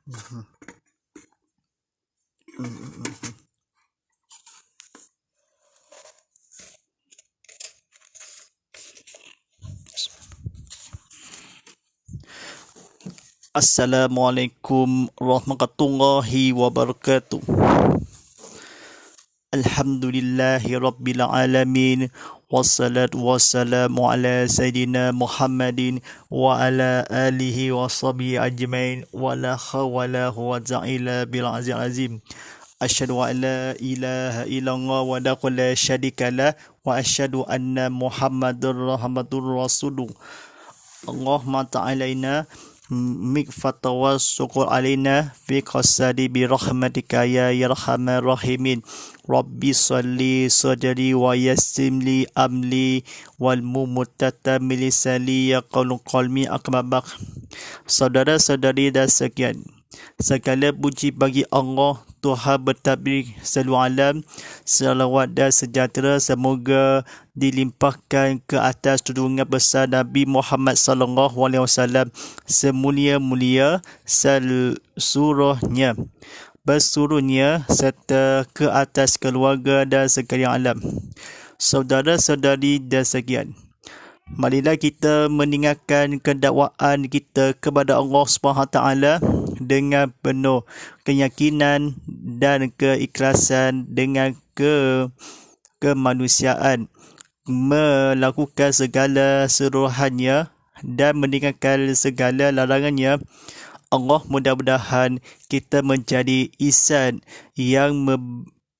Mhm. Mhm. Assalamualaikum warahmatullahi wabarakatuh. Alhamdulillahi rabbil alamin. Wassalatu wassalamu ala sayyidina Muhammadin wa ala alihi wa sahbihi ajmain wa la hawla wa la illa bil azim. Asyhadu an la ilaha illallah wa la syarika lah wa asyhadu anna Muhammadar rasulullah. Allahumma ta'alaina mikfata wa syukur alaina fi qasadi bi rahmatika ya yarhamar rahimin. Rabbi salli sadri wa yassim li amli wal mumutata milisali ya qawlu qalmi akmabak. Saudara-saudari dan sekian, segala puji bagi Allah, Tuhan bertabir seluruh alam. Salawat dan sejahtera semoga dilimpahkan ke atas junjungan besar Nabi Muhammad sallallahu alaihi wasallam, semulia-mulia seluruhnya, berseluruhnya serta ke atas keluarga dan sekalian alam. Saudara-saudari dan sekian, marilah kita meninggalkan kedakwaan kita kepada Allah SWT dengan penuh keyakinan dan keikhlasan, dengan kemanusiaan, melakukan segala suruhannya dan meninggalkan segala larangannya. Allah, mudah-mudahan kita menjadi insan yang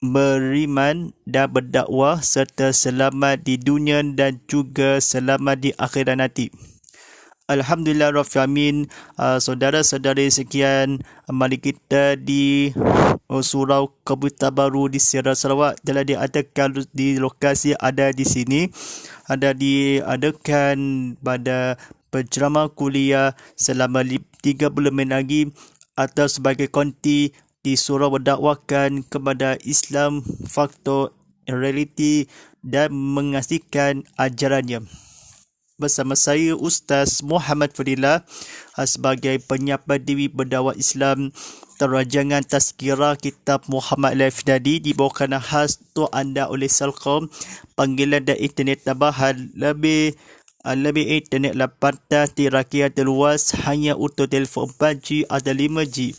beriman dan berdakwah serta selamat di dunia dan juga selamat di akhirat nanti. Alhamdulillah Rabbil Alamin. Saudara-saudari sekian, mari kita di Surau Kabupaten Baru di Sierra Sarawak telah diadakan di lokasi ada di sini, diadakan pada penceramah kuliah selama 30 minit lagi atau sebagai konti disuruh berdakwakan kepada Islam, faktor, realiti dan mengasihkan ajarannya. Bersama saya Ustaz Muhammad Fadilah sebagai penyapa diri berdakwah Islam, terajangan tazkirah kitab Muhammad Al-Afdadi dibawakan khas untuk anda oleh Selcom. Panggilan dan internet tambahan lebih internet pantas di rakyat terluas hanya untuk telefon 4G atau 5G.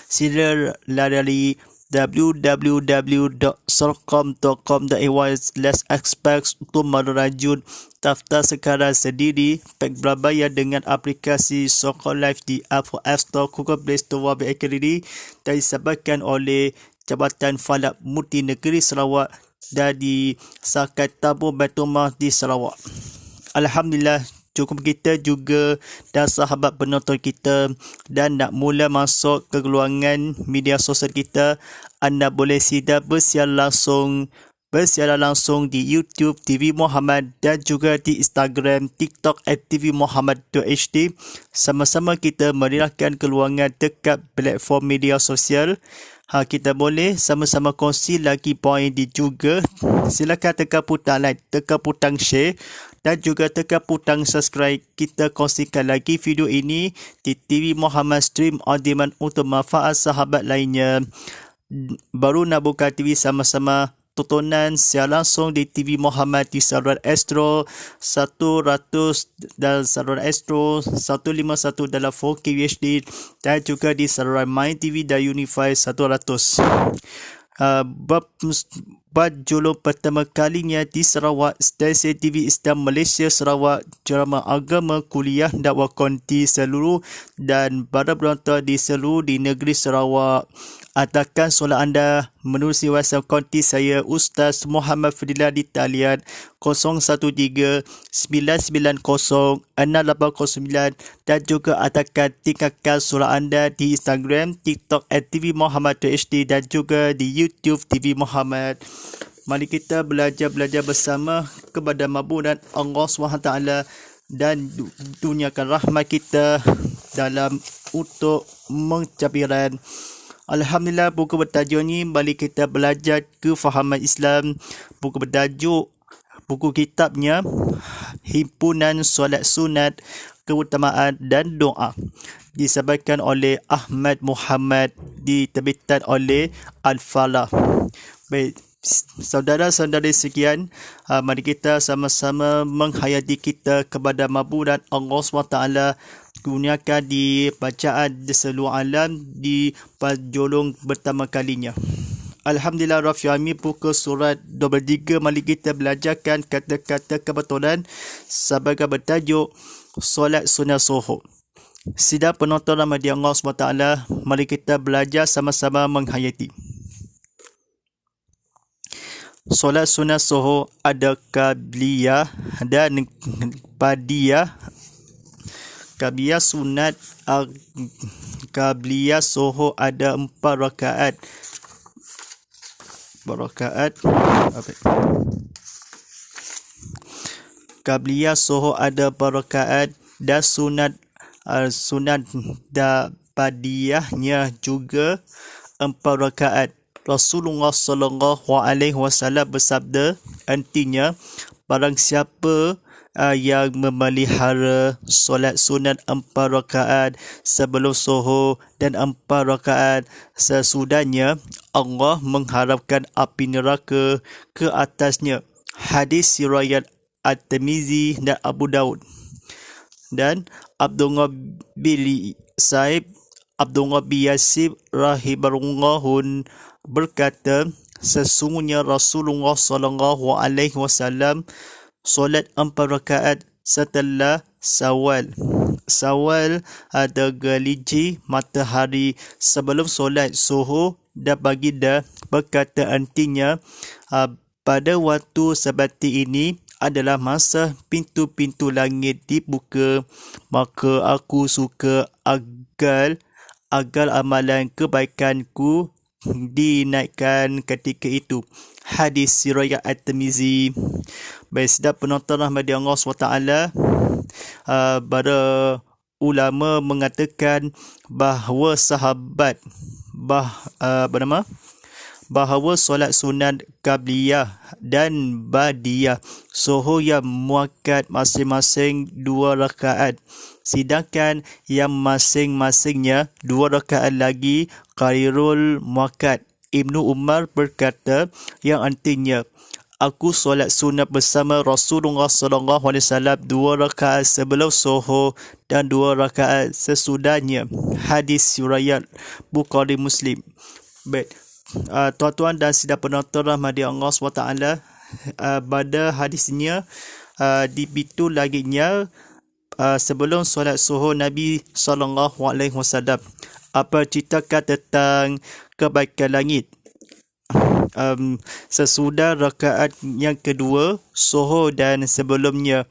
Sila layari www.selcom.com.my/expert untuk merajut daftar sekarang sendiri pack berbayar dengan aplikasi Selcom Live di Apple App Store, Google Play Store, BlackBerry dan disebabkan oleh Jabatan Falak Multi Negeri Sarawak dan disahkan tabung Baitul Mal di Sarawak. Alhamdulillah, cukup kita juga dan sahabat penonton kita, dan nak mula masuk ke geluangan media sosial kita, anda boleh sida bersiaran langsung di YouTube TV Muhammad dan juga di Instagram, TikTok @tvmuhammad.hd. Sama-sama kita merilahkan keluangan dekat platform media sosial. Kita boleh sama-sama kongsi lagi poin di juga. Silakan tekan butang like, tekan butang share dan juga tekan butang subscribe. Kita kongsikan lagi video ini di TV Muhammad Stream on Demand untuk manfaat sahabat lainnya. Baru nak buka TV sama-sama tontonan secara langsung di TV Muhammad di saluran Astro 100 dan saluran Astro 151 dalam 4K UHD dan juga di saluran My TV dan Unify 100. Berjulung pertama kalinya di Sarawak, stesen TV Islam Malaysia Sarawak, ceramah agama, kuliah, dakwah konti seluruh dan para penonton di seluruh di negeri Sarawak. Atakan soalan anda menerusi WhatsApp konti saya Ustaz Muhammad Fadilah di talian 013-990-6809 dan juga atakan tinggalkan soalan anda di Instagram, TikTok @tvmuhammad.hd dan juga di YouTube TV Muhammad. Mari kita belajar bersama kepada mabudan Allah SWT dan duniakan rahmat kita dalam untuk mencapiran. Alhamdulillah, buku bertajuk ni balik kita belajar kefahaman Islam. Buku kitabnya Himpunan Solat Sunat, Keutamaan dan Doa. disampaikan oleh Ahmad Muhammad, diterbitkan oleh Al-Falah. Baik, saudara-saudari sekian, mari kita sama-sama menghayati kita kepada mabudat Allah SWT gunakan di bacaan di seluruh alam di penjolong pertama kalinya. Alhamdulillah Rabbil Alamin, pukul surat 23 mari kita belajarkan kata-kata kebetulan sebagai bertajuk solat sunat zuhur. Sidang penonton rahmati Allah SWT, mari kita belajar sama-sama menghayati. Solat sunat zuhur ada qabliyah dan ba'diyah. Qabliyah sunat qabliyah zuhur ada 4 rakaat. Qabliyah zuhur ada 4 rakaat dan sunat ba'diyahnya juga 4 rakaat. Rasulullah SAW bersabda, artinya barang siapa yang memelihara solat sunat 4 rakaat sebelum zuhur dan 4 rakaat sesudahnya, Allah mengharapkan api neraka ke atasnya. Hadis riwayat At-Tirmizi dan Abu Daud. Dan Abdullah bin Saib, Abdullah bin Yasib rahimahullah berkata, sesungguhnya Rasulullah SAW solat 4 rakaat setelah Syawal. Syawal ada geliji matahari sebelum solat zuhur, dan baginda berkata artinya pada waktu seperti ini adalah masa pintu-pintu langit dibuka, maka aku suka agar amalan kebaikanku dinaikkan ketika itu. Hadis riwayat At-Tirmizi. Baik, sedap penonton rahmati Allah SWT, para ulama mengatakan bahawa bahawa solat sunat qabliyah dan ba'diyah zuhur yang muakkad masing-masing 2 rakaat, sedangkan yang masing-masingnya 2 rakaat lagi ghairul muakkad. Ibnu Umar berkata yang artinya, aku solat sunat bersama Rasulullah SAW 2 rakaat sebelum zuhur dan 2 rakaat sesudahnya. Hadis riwayat Bukhari Muslim. Baik, tuan-tuan dan sidang penonton rahmati Allah SWT, pada hadisnya di pintu langitnya sebelum solat zuhur Nabi SAW apa ceritakan tentang kebaikan langit. Sesudah rakaat yang kedua zuhur dan sebelumnya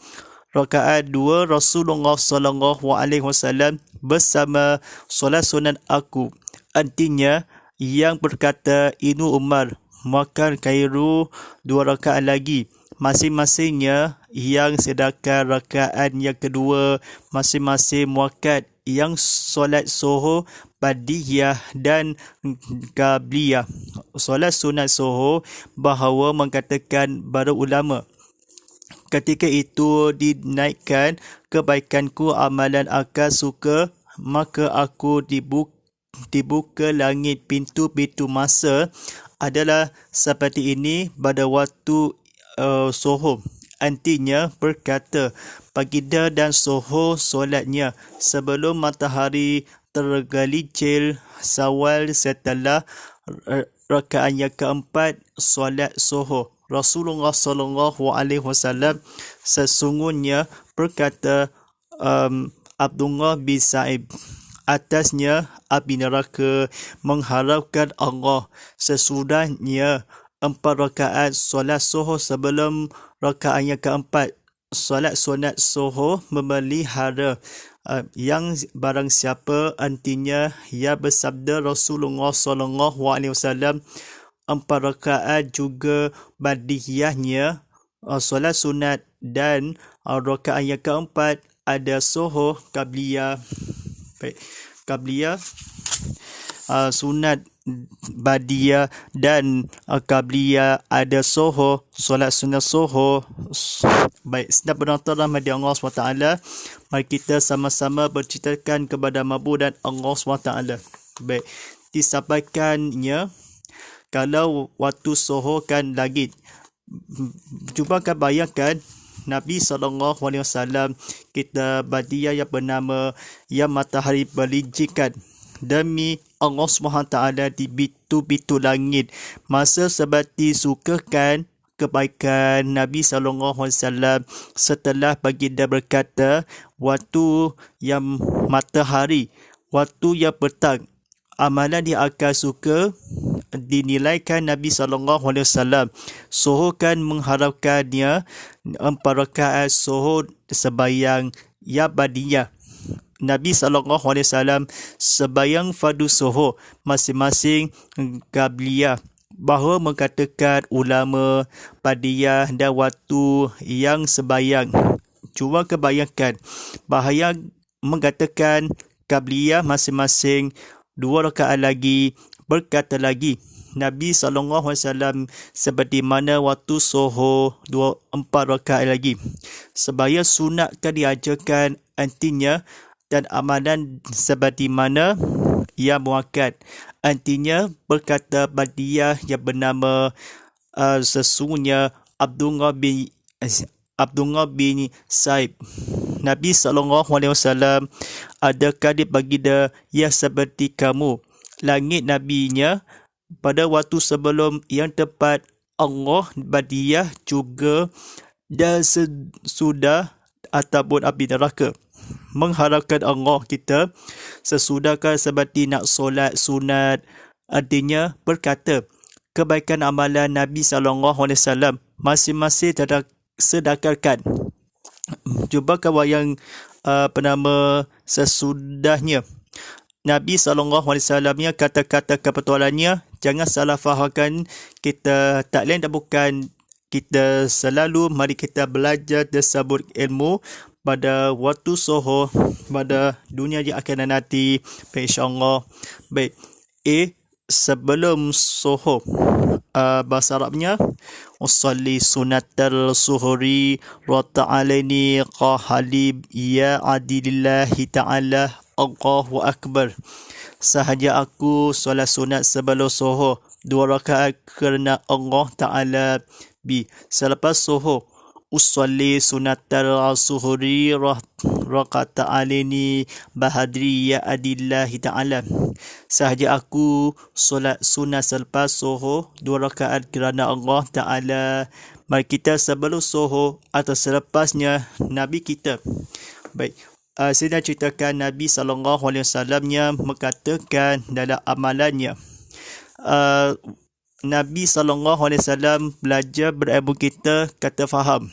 rakaat 2 Rasulullah SAW bersama solat sunat aku, artinya yang berkata Ibnu Umar, maka khairu 2 rakaat lagi masing-masingnya, yang sedangkan rakaat yang kedua masing-masing muakkad, yang solat zuhur ba'diyah dan qabliyah. Solat sunat zuhur bahawa mengatakan para ulama, ketika itu dinaikkan kebaikanku, amalan akan suka, maka aku dibuka langit, pintu-pintu masa adalah seperti ini pada waktu zuhur. Artinya berkata baginda dan zuhur solatnya sebelum matahari tergelincir. Syawal setelah rakaat yang keempat solat zuhur. Rasulullah SAW sesungguhnya berkata, Abdullah bin Saib, atasnya api neraka mengharapkan Allah sesudahnya 4 rakaat solat zuhur sebelum rakaat yang keempat solat sunat zuhur memelihara yang barang siapa, artinya ya bersabda Rasulullah SAW 4 rakaat juga ba'diyahnya solat sunat, dan rakaat yang keempat ada zuhur qabliyah. Baik, qabliyah sunat ba'diyah dan qabliyah ada zuhur, solat sunat zuhur Baik, sedang penonton rahmat Allah SWT, mari kita sama-sama berceritakan kepada Mabu dan Allah SWT. Baik, disampaikannya kalau waktu sohor kan langit. Cuba kan bayangkan Nabi SAW kita badia yang bernama yang matahari berlijikan demi Allah SWT di bitu-bitu langit. Masa sebati sukakan kebaikan Nabi SAW setelah baginda berkata, waktu yang matahari, waktu yang petang, amalan dia akan suka dinilaikan Nabi SAW. Sohor kan mengharapkannya 4 rakaat sohor sebayang ya badiyah. Nabi SAW sebayang fardu sohor masing-masing qabliyah. Bahawa mengatakan ulama badiyah dan waktu yang sebayang. Cuba kebayangkan bahaya mengatakan qabliyah masing-masing 2 rakaat lagi, berkata lagi Nabi SAW seperti mana waktu sohor 4 rakaat lagi. Sebaya sunat kan diajarkan artinya dan amalan seperti mana yang muakkad. Artinya berkata badiyah yang bernama sesungguhnya Abdullah bin Saib. Nabi SAW adakah dia baginda yang seperti kamu. Langit nabinya pada waktu sebelum yang tepat Allah badiyah juga dan sesudah ataupun api neraka. Mengharapkan Allah kita sesudahkan seperti nak solat sunat. Artinya berkata kebaikan amalan Nabi SAW masing-masing sedangkan. Cuba kawan yang sesudahnya Nabi SAW kata-kata kepetualannya jangan salah fahamkan. Kita tak lain dan bukan kita selalu mari kita belajar tersebut ilmu pada waktu sohor pada dunia yang akan nanti insyaAllah. Baik, sebelum sohor bahasa Arabnya usalli sunatal suhuri wa ta'alaini qahalib ya adillahi ta'ala Allahu Akbar. Sahaja aku solat sunat sebelum sohor 2 rakaat kerana Allah Ta'ala bi. Selepas sohor usalli sunatal suhuri raqata alini bahadri ya adillahi ta'ala. Sahaja aku solat sunat selepas sohor 2 rakaat kerana Allah Ta'ala. Mari kita sebelum sohor atau selepasnya Nabi kita. Baik, saya nak ceritakan Nabi SAW mengatakan dalam amalannya. Nabi SAW belajar berilmu kita kata faham.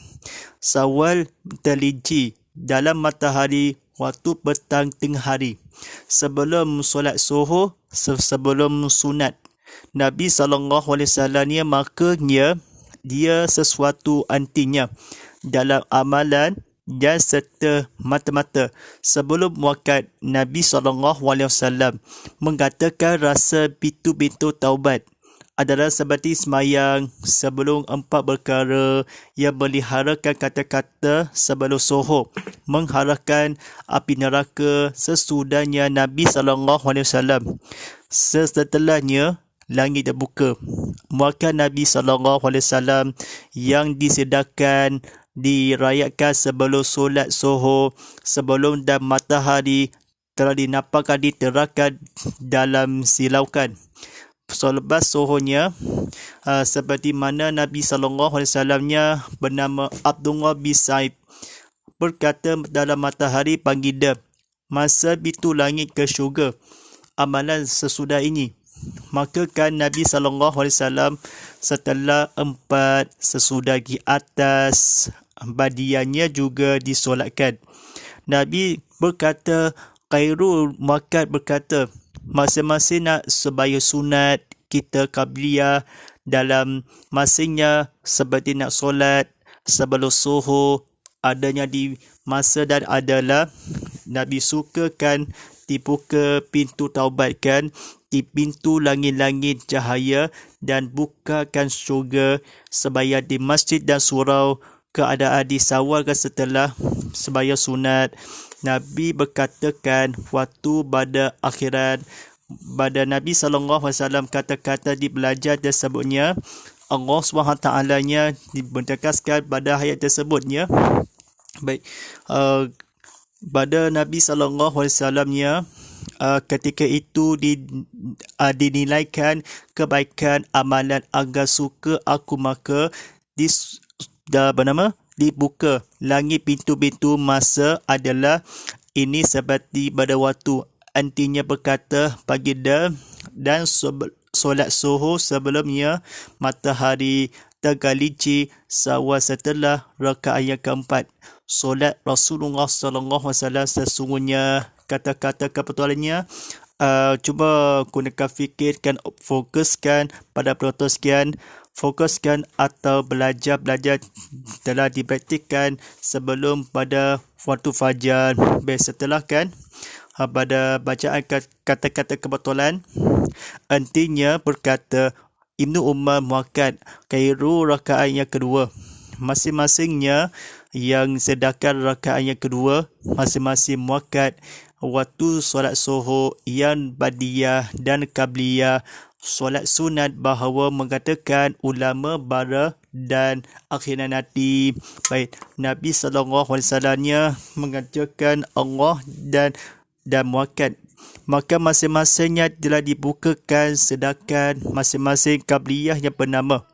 Sawal terlinci dalam matahari waktu petang tengah hari. Sebelum solat sohor, sebelum sunat. Nabi SAW ni makanya dia sesuatu antinya dalam amalan dan serta mata-mata. Sebelum waktu Nabi SAW mengatakan rasa pintu-pintu taubat adalah seperti semayang sebelum 4 perkara yang meliharakan kata-kata sebelum sohor, mengharapkan api neraka sesudahnya Nabi SAW. Setelahnya langit terbuka. Maka Nabi SAW yang disedarkan dirayakan sebelum solat sohor, sebelum dan matahari telah dinampakkan diterangkan dalam silaukan. Selepas sohornya seperti mana Nabi SAW-nya bernama Abdullah bin Saib berkata dalam matahari baginda, masa itu langit ke syurga amalan sesudah ini. Maka kan Nabi SAW setelah 4 sesudah di atas badiannya juga disolatkan. Nabi berkata, Khairul Makat berkata, masing-masing nak sebaya sunat kita qabliyah dalam masingnya seperti nak solat sebelum subuh adanya di masa dan adalah Nabi sukakan dibuka pintu taubat kan di pintu langit-langit cahaya dan bukakan syurga sebaya di masjid dan surau keadaan di Sawal ke setelah sembahyang sunat. Nabi berkatakan waktu pada akhirat pada Nabi SAW kata-kata di belajar tersebutnya Allah SWT-nya menegaskan pada ayat tersebutnya. Baik, pada Nabi SAW-nya ketika itu dinilaikan kebaikan amalan agar suka aku maka dibuka langit pintu-pintu masa adalah ini seperti pada waktu antinya berkata baginda dan solat zuhur sebelumnya matahari tergelincir sawal setelah rakaat yang keempat. Solat Rasulullah SAW sesungguhnya kata-kata kebetulannya cuba gunakan fikirkan, fokuskan pada penonton sekian, fokuskan atau belajar telah dipraktikkan sebelum pada waktu fajar. Baik, setelah kan pada bacaan kata-kata kebetulan intinya berkata Ibnu Umar muakkad kairu rakaat yang kedua masing-masingnya yang sedangkan rakaat yang kedua masing-masing muakkad waktu solat zuhur yang ba'diyah dan qabliyah. Solat sunat bahawa mengatakan ulama bara dan akhirnya nanti. Baik, Nabi SAW mengatakan Allah dan muakkad. Maka masing-masingnya telah dibukakan sedangkan masing-masing qabliyah yang bernama.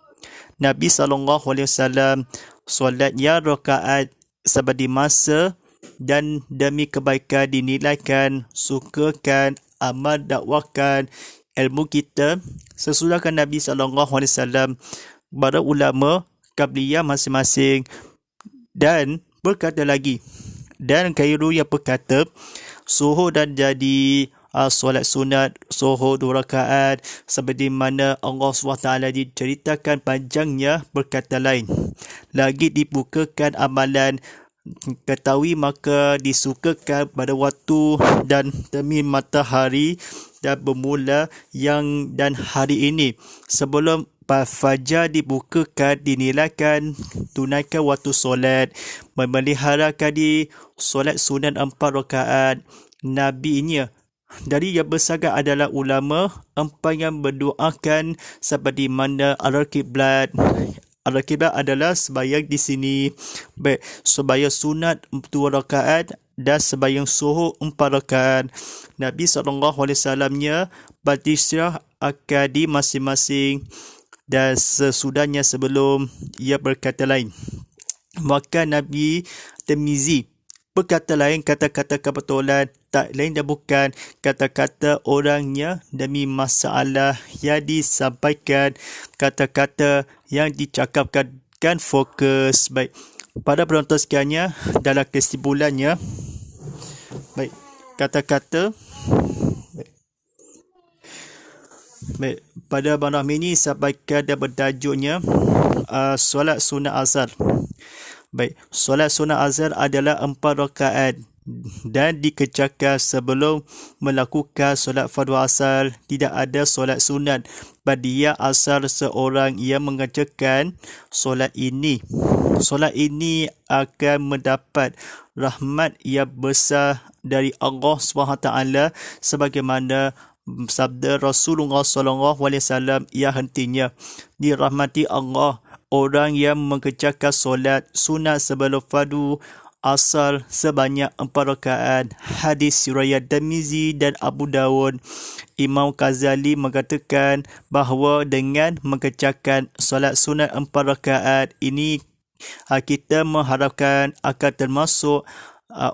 Nabi SAW solatnya rakaat seperti masa dan demi kebaikan dinilaikan, sukakan, amal dakwakan ilmu kita sesudahkan Nabi SAW para ulama qabliyah masing-masing. Dan berkata lagi, dan Khairu yang berkata zuhur dan jadi solat sunat zuhur 2 rakaat seperti mana Allah SWT diceritakan panjangnya. Berkata lain lagi dibukakan amalan ketahui maka disukakan pada waktu dan demi matahari dan bermula yang dan hari ini sebelum fajar dibukakan dinilaikan tunaikan waktu solat memeliharakan di solat sunat 4 rakaat. Nabinya dari yang bersangat adalah ulama 4 yang berdoakan seperti mana al-qiblat. Al-qiblat adalah sembahyang di sini. Baik, sembahyang sunat 2 rakaat dan sembahyang zuhur 4 rakaat. Nabi SAW-nya berisyarah akan di masing-masing dan sesudahnya sebelum ia berkata lain. Maka Nabi Tirmizi berkata lain kata-kata kebetulan tak lain dan bukan kata-kata orangnya demi masalah yang disampaikan, kata-kata yang dicakapkan kan fokus. Baik, pada penonton sekiannya dalam kesimpulannya, baik, kata-kata baik, pada malam ini sampaikan dan bertajuknya solat sunat asar. Baik, solat sunat asar adalah 4 rakaat dan dikerjakan sebelum melakukan solat fardu asar. Tidak ada solat sunat ba'diyah asar. Seorang yang mengerjakan solat ini akan mendapat rahmat yang besar dari Allah SWT sebagaimana sabda Rasulullah SAW yang hentinya dirahmati Allah orang yang mengerjakan solat sunat sebelum fardu asar sebanyak 4 rakaat. Hadis riwayat Tirmizi dan Abu Dawud. Imam Ghazali mengatakan bahawa dengan mengerjakan solat sunat 4 rakaat ini kita mengharapkan akan termasuk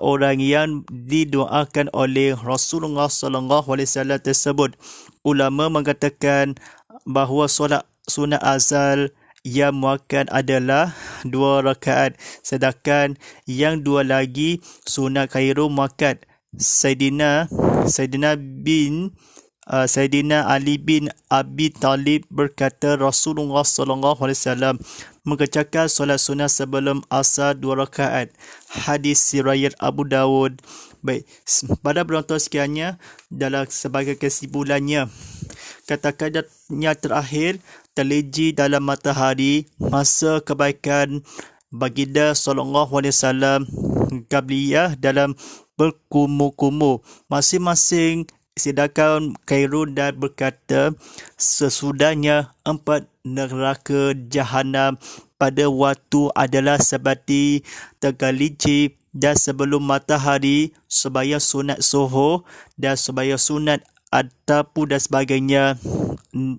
orang yang didoakan oleh Rasulullah SAW tersebut. Ulama mengatakan bahawa solat sunat asar yang muakkad adalah 2 rakaat sedangkan yang 2 lagi sunat khairu muakkad. Sayyidina Ali bin Abi Talib berkata Rasulullah SAW mengerjakan solat sunat sebelum asar 2 rakaat. Hadis riwayat Abu Dawud. Baik, pada penonton sekiannya dalam sebagai kesimpulannya, kata-katanya terakhir terleji dalam matahari masa kebaikan baginda sallallahu alaihi wasallam qabliyah dalam berkumur-kumur masing-masing. Sedangkan Khairun dan berkata, sesudahnya 4 neraka jahanam pada waktu adalah seperti tergelincir, dan sebelum matahari sembahyang sunat zuhur dan sembahyang sunat ataupun dan sebagainya.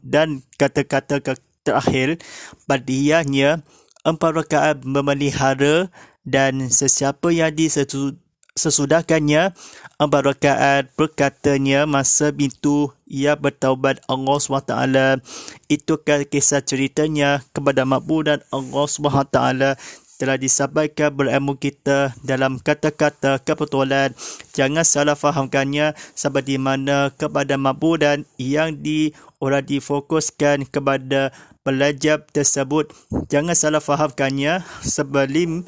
Dan kata-kata terakhir, badiyahnya 4 rakaat memelihara, dan sesiapa yang sesudahkannya 4 rakaat berkatanya masa itu ia bertaubat Allah SWT. Itu kisah ceritanya kepada makbul, dan Allah SWT telah disampaikan berilmu kita dalam kata-kata kebetulan. Jangan salah fahamkannya seperti mana kepada makbul, dan yang orang difokuskan kepada belajar tersebut. Jangan salah fahamkannya sebelum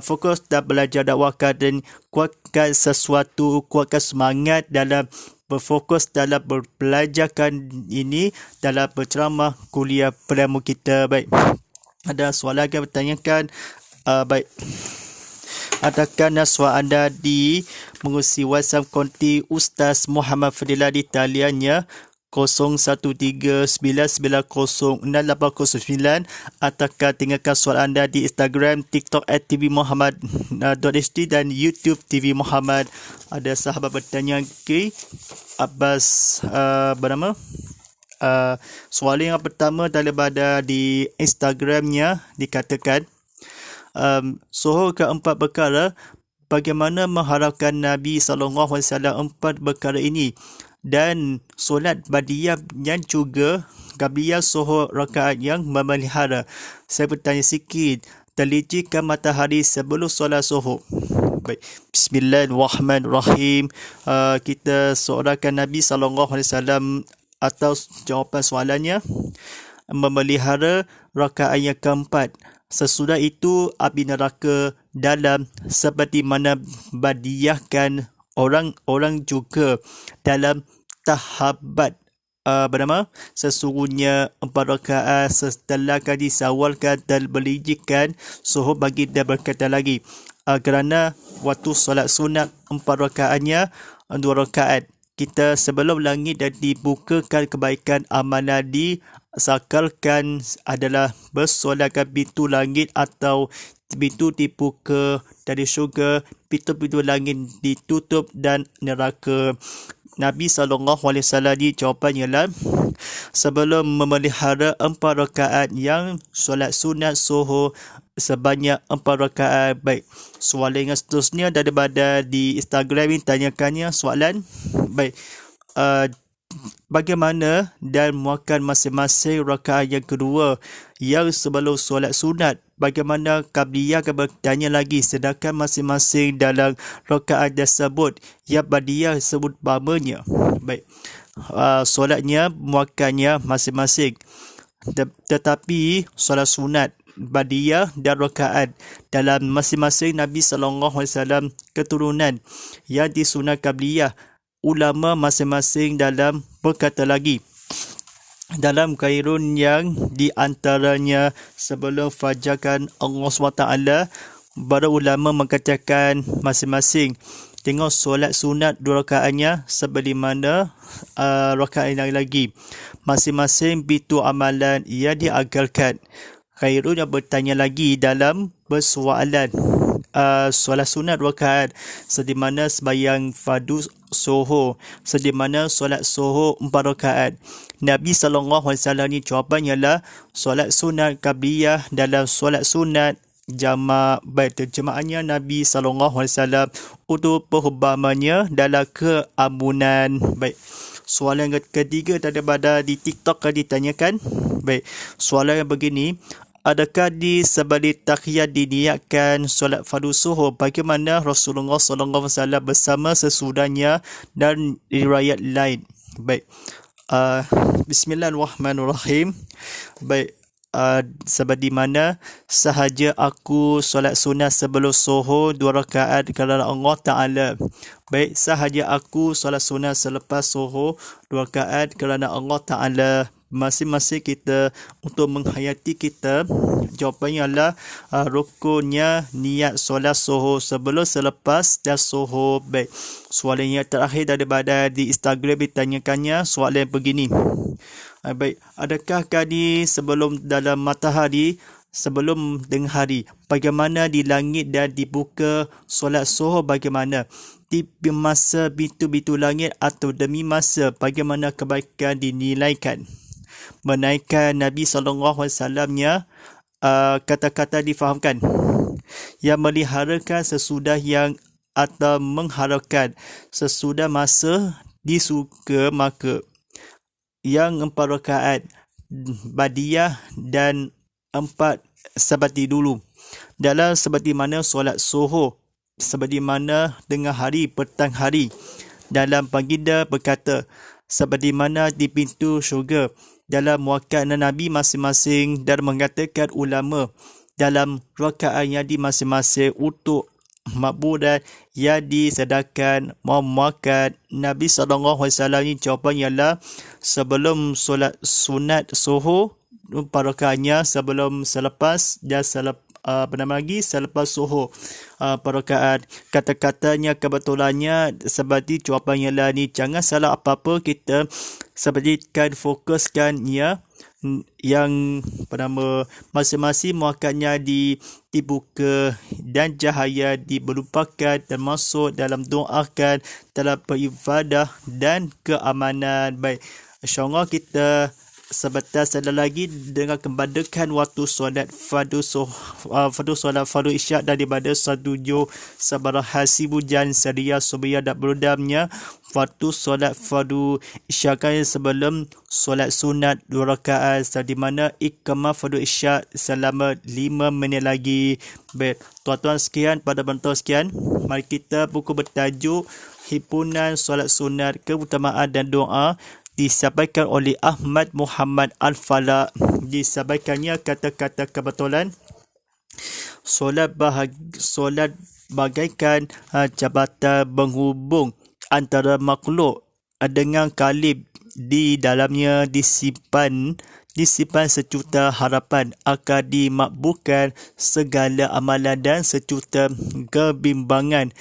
fokus dan belajar dakwahkan, dan kuatkan sesuatu, kuatkan semangat dalam berfokus dalam belajarkan ini dalam berceramah kuliah berilmu kita. Baik, ada soalan yang bertanyakan. Baik, adakah naswa anda di mengurusi WhatsApp konti Ustaz Muhammad Fadilah di taliannya 0139906809, ataukah tinggalkan soalan anda di Instagram, TikTok @tvmuhammad.hd dan YouTube TV Muhammad. Ada sahabat bertanya ke Abbas bernama soalan yang pertama daripada di Instagramnya dikatakan, Zuhur keempat perkara, bagaimana mengharapkan Nabi SAW 4 perkara ini, dan solat badiyah yang juga qabliyah zuhur rakaat yang memelihara. Saya bertanya sikit, tergelincirkan matahari sebelum solat zuhur. Baik, bismillahirrahmanirrahim. Kita soalkan Nabi SAW, atau jawapan soalannya, memelihara rakaat yang keempat. Sesudah itu api neraka dalam, seperti mana badiyahkan orang juga dalam tahabat bernama sesungguhnya 4 rakaat setelah disawalkan dan berlijikan zuhur. Bagi dia berkata lagi, kerana waktu solat sunat 4 rakaatnya 2 rakaat. Kita sebelum langit dan dibukakan kebaikan amalan disakalkan adalah bersolatkan pintu langit atau pintu dibuka dari syurga, pintu-pintu langit ditutup dan neraka. Nabi SAW ni jawapannya ialah sebelum memelihara 4 rakaat yang solat sunat zuhur sebanyak 4 rakaat. Baik, soalan yang seterusnya daripada di Instagram ini tanyakannya soalan. Baik, bagaimana dan muakan masing-masing rakaat yang kedua yang sebelum solat sunat? Bagaimana qabliyah? Akan bertanya lagi, sedangkan masing-masing dalam rakaat tersebut yang badiyah sebut umpamanya. Baik, solatnya muakannya masing-masing, tetapi solat sunat badiyah dan rakaat dalam masing-masing Nabi SAW keturunan yang disunat qabliyah. Ulama masing-masing dalam berkata lagi dalam Khairun yang diantaranya sebelum fajarkan Allah SWT, para ulama mengatakan masing-masing tengok solat sunat 2 rakaatnya sebagaimana rakaat yang lagi, masing-masing itu amalan ia diagalkan. Khairun yang bertanya lagi dalam bersoalan, solat sunat 2 rakaat sedimana sembahyang fardu zuhur, sedimana solat zuhur 4 rakaat. Nabi SAW ni jawapannya ialah solat sunat qabliyah dalam solat sunat jamak. Baik, terjemahannya Nabi SAW untuk perubahannya dalam keampunan. Baik, soalan yang ketiga daripada di TikTok ditanyakan. Baik, soalan yang begini, adakah di sebalik takhiyat diniatkan solat fardu zuhur? Bagaimana Rasulullah SAW bersama sesudahnya dan riwayat lain? Baik, bismillahirrahmanirrahim. Baik, seperti mana sahaja aku solat sunat sebelum zuhur 2 rakaat kerana Allah Ta'ala. Baik, sahaja aku solat sunat selepas zuhur 2 rakaat kerana Allah Ta'ala. masing-masing kita untuk menghayati kita? Jawapannya adalah rukunnya niat solat suhur sebelum, selepas dan suhur. Baik, soalan yang terakhir daripada di Instagram ditanyakannya soalan begini. Baik, adakah kali sebelum dalam matahari, sebelum tengah hari, bagaimana di langit dan dibuka solat suhur bagaimana? Di masa pintu-pintu langit atau demi masa, bagaimana kebaikan dinilaikan? Menaikkan Nabi SAW-nya kata-kata difahamkan. Yang meliharakan sesudah yang atau mengharapkan sesudah masa disuka maka. Yang 4 rakaat badiah dan 4 seperti dulu. Dalam seperti mana solat suhur, seperti mana tengah hari, petang hari. Dalam baginda berkata, seperti mana di pintu syurga. Dalam wakil Nabi masing-masing dan mengatakan ulama dalam rakaat yang di masing-masing untuk makburan yang disedangkan memakan Nabi SAW ni jawapannya ialah sebelum solat sunat suhur, rakaatnya sebelum, selepas dan selepas suhur rakaat. Kata-katanya kebetulannya seperti jawapannya lah ni, jangan salah apa-apa kita seperti kan fokuskan yang masing-masing muakadnya dibuka dan cahaya diberupakan termasuk dalam doakan, dalam beribadah dan keamanan. Baik, insyaAllah kita sebentar saja lagi dengan kembalikan waktu solat fardu isyak daripada 17 Sabara Hasibu Jan Seria Subia dan Berudamnya. Waktu solat fardu isyak sebelum solat sunat 2 rakaat, di mana iqamah fardu isyak selama 5 minit lagi. Baik, tuan-tuan sekian, pada bentuk sekian, mari kita buku bertajuk Himpunan Solat Sunat Keutamaan dan Doa, disampaikan oleh Ahmad Muhammad Al-Falaq. Disampaikannya kata-kata kebetulan. Solat bagaikan jabatan penghubung antara makhluk dengan kalib. Di dalamnya disimpan sejuta harapan akan dimakbulkan segala amalan dan sejuta kebimbangan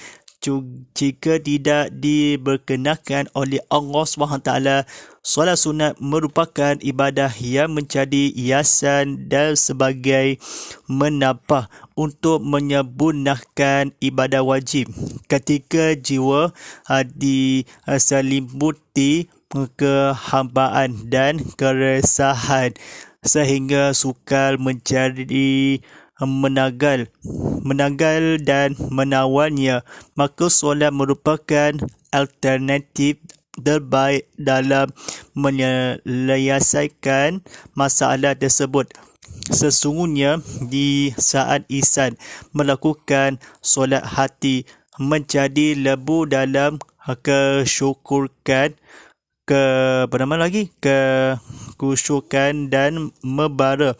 jika tidak diberkenakan oleh Allah SWT. Solat sunat merupakan ibadah yang menjadi hiasan dan sebagai menambah untuk menyempurnakan ibadah wajib. Ketika jiwa diselimuti kehambaan dan keresahan sehingga sukar mencari menanggal dan menawannya, maka solat merupakan alternatif terbaik dalam menyelesaikan masalah tersebut. Sesungguhnya di saat insan melakukan solat, hati menjadi lebu dalam kekusyukan dan membara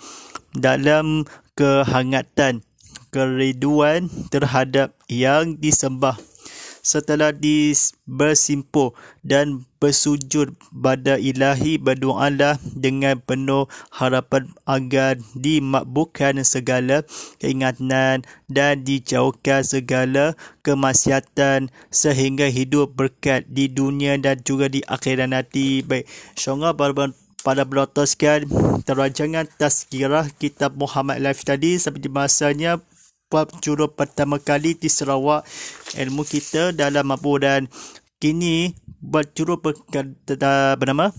dalam kehangatan kerinduan terhadap yang disembah. Setelah bersimpuh dan bersujud pada ilahi, berdoalah dengan penuh harapan agar dimakbulkan segala keinginan dan dijauhkan segala kemaksiatan sehingga hidup berkat di dunia dan juga di akhirat nanti. Baik, insyaAllah pada penonton sekalian, terajangan tazkirah kitab Muhammad Life tadi seperti masanya bab jurus pertama kali di Sarawak ilmu kita dalam makburan. Kini bab jurus bernama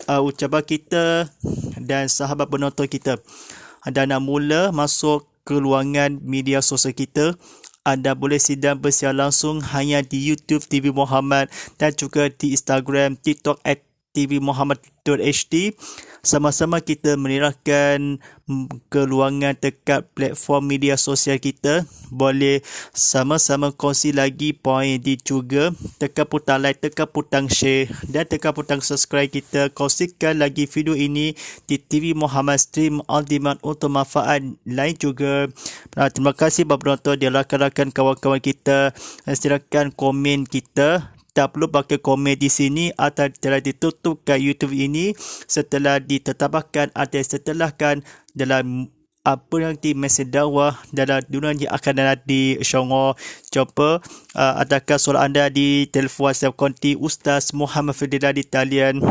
ucapan kita dan sahabat penonton kita. Anda nak mula masuk ke ruangan media sosial kita, anda boleh sidang bersiar langsung hanya di YouTube TV Muhammad dan juga di Instagram, TikTok @tvmuhammad.hd. Sama-sama kita menirahkan keluangan dekat platform media sosial kita. Boleh sama-sama kongsi lagi poin di juga. Tekan butang like, tekan butang share dan tekan butang subscribe kita. Kongsikan lagi video ini di TV Muhammad Stream on demand untuk manfaat lain juga. Terima kasih kepada penonton dan rakan-rakan kawan-kawan kita. Silakan komen kita tak perlu pakai komen di sini atau telah ditutupkan YouTube ini setelah ditetapkan atau setelahkan dalam apa nanti mesej dakwah dalam dunia yang akan nanti insyaAllah. Coba adakah soalan anda di telefon WhatsApp konti Ustaz Muhammad Fadilah di talian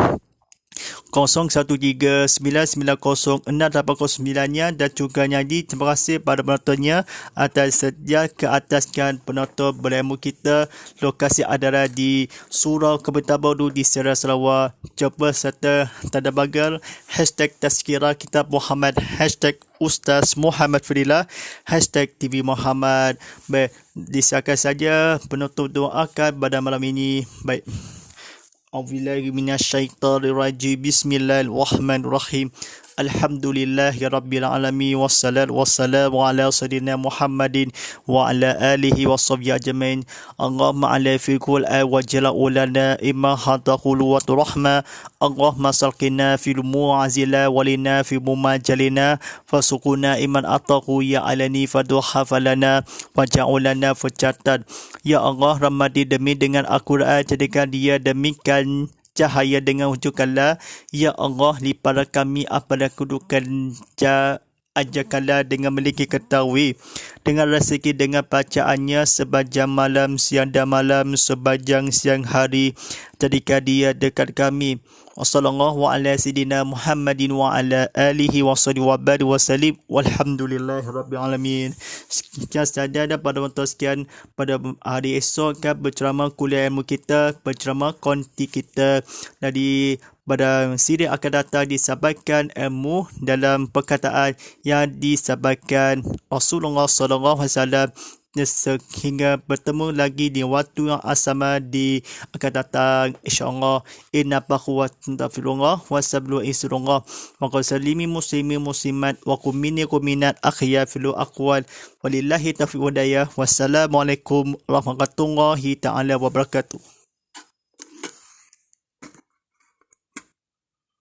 0139906809 dan juga nyanyi. Terima kasih pada penontonnya atas sedia ke ataskan penonton berilmu kita. Lokasi adalah di Surau Kementerian Baru di Sierra Sarawak. Coba serta tanda bagal hashtag Tazkirah Kitab Muhammad, hashtag Ustaz Muhammad Fadilah, hashtag TV Muhammad. Baik, disiarkan saja penonton doakan pada malam ini. Baik. A'udzubillahi minasyaitonirrajim. Bismillahirrahmanirrahim. Alhamdulillahirabbil alamin wassalatu wassalamu ala sayyidina Muhammadin wa ala alihi washabbihi ajmain. Allahumma ala fi kul wa jala ulana imma hadaqul wa rahma. Allahumma salqina fil mu'azila walina fi mumajalina fasukuna iman ataku ya alani faduha falana waja'ulana facatat. Ya Allah, rahmati demi dengan Al-Quran, jadikan dia demikian cahaya dengan wujudkanlah. Ya Allah, lipat kami apa dan kedudukan ajarkanlah dengan memiliki ketahui dengan rezeki dengan bacaannya sepanjang malam, siang dan malam, sepanjang siang hari. Jadikan dia dekat kami. Wassallallahu ala sayyidina Muhammadin wa ala alihi wa sahbihi wa sallim. Walhamdulillahi rabbil alamin. Sekian sahaja dan pada waktu sekian pada hari esok kan berceramah kuliah ilmu kita, berceramah konti kita. Jadi pada siri akan datang disampaikan ilmu dalam perkataan yang disampaikan Rasulullah sallallahu alaihi wasallam. Sehingga bertemu lagi di waktu yang sama di akan datang insyaAllah. Inna bakhwatun tafirullah wa sablu isrullah wa qasalimi muslimi muslimat wa kumini kuminat akhya filu aqwal walillahi taufiq wa hidayah. Wassalamualaikum warahmatullahi ta'ala wabarakatuh.